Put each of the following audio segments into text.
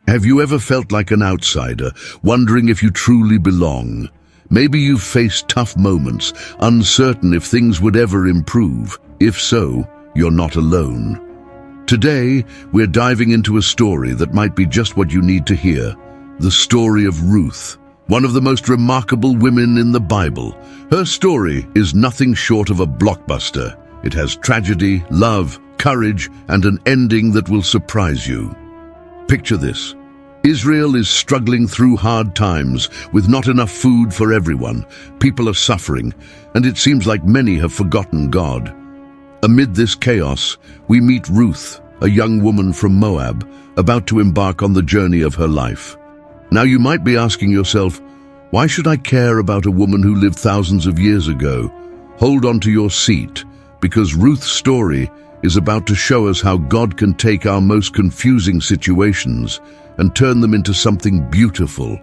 Have you ever felt like an outsider, wondering if you truly belong? Maybe you've faced tough moments, uncertain if things would ever improve. If so, you're not alone. Today, we're diving into a story that might be just what you need to hear. The story of Ruth, one of the most remarkable women in the Bible. Her story is nothing short of a blockbuster. It has tragedy, love, courage, and an ending that will surprise you. Picture this. Israel is struggling through hard times with not enough food for everyone. People are suffering, and it seems like many have forgotten God. Amid this chaos, we meet Ruth, a young woman from Moab, about to embark on the journey of her life. Now you might be asking yourself, why should I care about a woman who lived thousands of years ago? Hold on to your seat, because Ruth's story is about to show us how God can take our most confusing situations and turn them into something beautiful.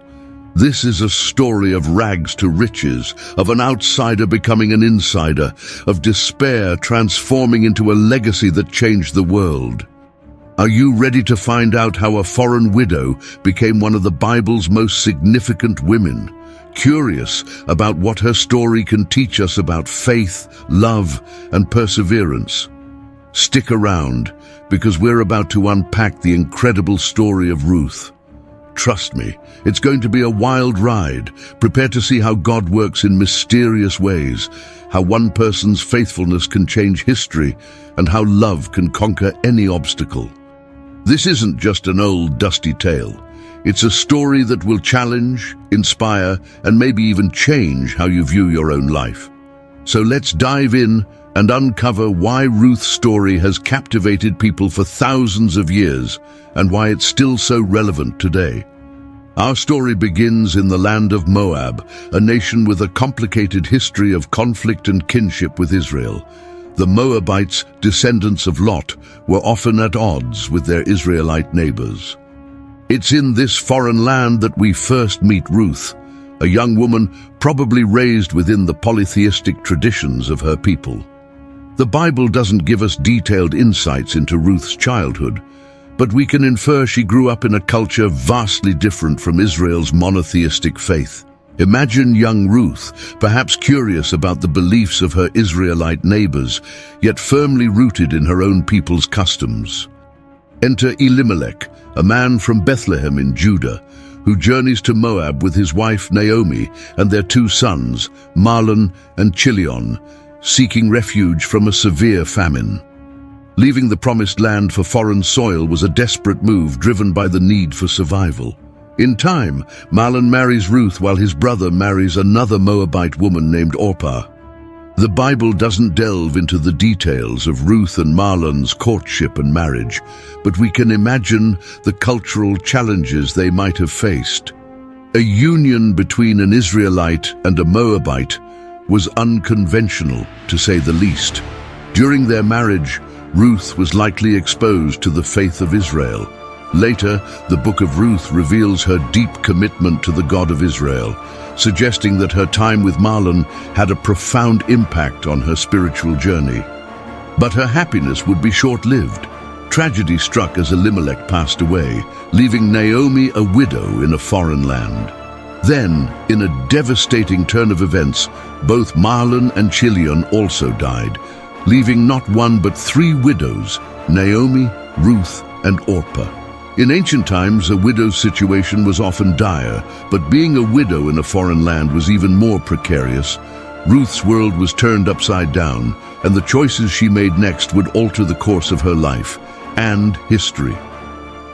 This is a story of rags to riches, of an outsider becoming an insider, of despair transforming into a legacy that changed the world. Are you ready to find out how a foreign widow became one of the Bible's most significant women? Curious about what her story can teach us about faith, love, and perseverance? Stick around, because we're about to unpack the incredible story of Ruth. Trust me, it's going to be a wild ride. Prepare to see how God works in mysterious ways, how one person's faithfulness can change history, and how love can conquer any obstacle. This isn't just an old, dusty tale. It's a story that will challenge, inspire, and maybe even change how you view your own life. So let's dive in and uncover why Ruth's story has captivated people for thousands of years and why it's still so relevant today. Our story begins in the land of Moab, a nation with a complicated history of conflict and kinship with Israel. The Moabites, descendants of Lot, were often at odds with their Israelite neighbors. It's in this foreign land that we first meet Ruth, a young woman probably raised within the polytheistic traditions of her people. The Bible doesn't give us detailed insights into Ruth's childhood, but we can infer she grew up in a culture vastly different from Israel's monotheistic faith. Imagine young Ruth, perhaps curious about the beliefs of her Israelite neighbors, yet firmly rooted in her own people's customs. Enter Elimelech, a man from Bethlehem in Judah, who journeys to Moab with his wife Naomi and their two sons, Mahlon and Chilion, seeking refuge from a severe famine. Leaving the promised land for foreign soil was a desperate move driven by the need for survival. In time, Mahlon marries Ruth while his brother marries another Moabite woman named Orpah. The Bible doesn't delve into the details of Ruth and Mahlon's courtship and marriage, but we can imagine the cultural challenges they might have faced. A union between an Israelite and a Moabite was unconventional, to say the least. During their marriage, Ruth was likely exposed to the faith of Israel. Later, the book of Ruth reveals her deep commitment to the God of Israel, suggesting that her time with Mahlon had a profound impact on her spiritual journey. But her happiness would be short-lived. Tragedy struck as Elimelech passed away, leaving Naomi a widow in a foreign land. Then, in a devastating turn of events, both Mahlon and Chilion also died, leaving not one but three widows, Naomi, Ruth, and Orpah. In ancient times, a widow's situation was often dire, but being a widow in a foreign land was even more precarious. Ruth's world was turned upside down, and the choices she made next would alter the course of her life and history.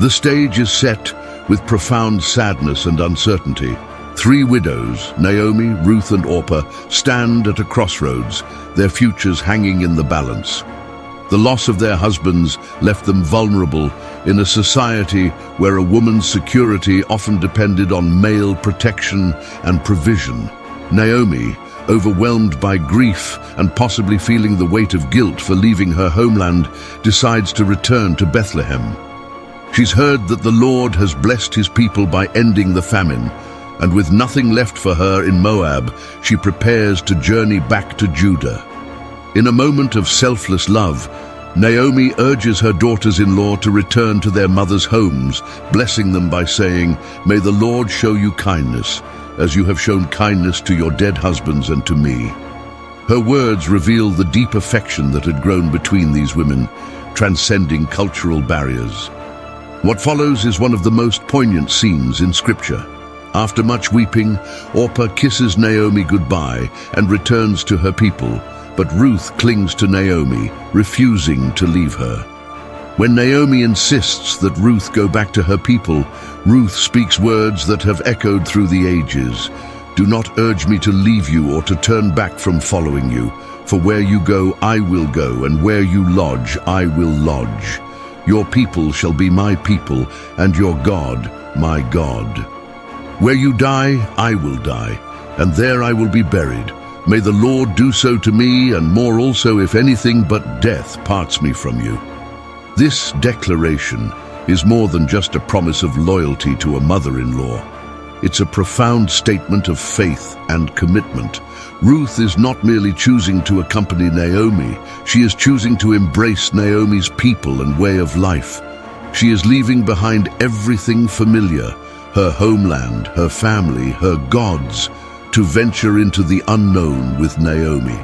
The stage is set with profound sadness and uncertainty. Three widows, Naomi, Ruth, and Orpah, stand at a crossroads, their futures hanging in the balance. The loss of their husbands left them vulnerable in a society where a woman's security often depended on male protection and provision. Naomi, overwhelmed by grief and possibly feeling the weight of guilt for leaving her homeland, decides to return to Bethlehem. She's heard that the Lord has blessed his people by ending the famine, and with nothing left for her in Moab, she prepares to journey back to Judah. In a moment of selfless love, Naomi urges her daughters-in-law to return to their mothers' homes, blessing them by saying, "May the Lord show you kindness, as you have shown kindness to your dead husbands and to me." Her words reveal the deep affection that had grown between these women, transcending cultural barriers. What follows is one of the most poignant scenes in Scripture. After much weeping, Orpah kisses Naomi goodbye and returns to her people, but Ruth clings to Naomi, refusing to leave her. When Naomi insists that Ruth go back to her people, Ruth speaks words that have echoed through the ages. "Do not urge me to leave you or to turn back from following you, for where you go, I will go, and where you lodge, I will lodge. Your people shall be my people, and your God, my God. Where you die, I will die, and there I will be buried. May the Lord do so to me, and more also, if anything but death parts me from you." This declaration is more than just a promise of loyalty to a mother-in-law. It's a profound statement of faith and commitment. Ruth is not merely choosing to accompany Naomi, she is choosing to embrace Naomi's people and way of life. She is leaving behind everything familiar, her homeland, her family, her gods, to venture into the unknown with Naomi.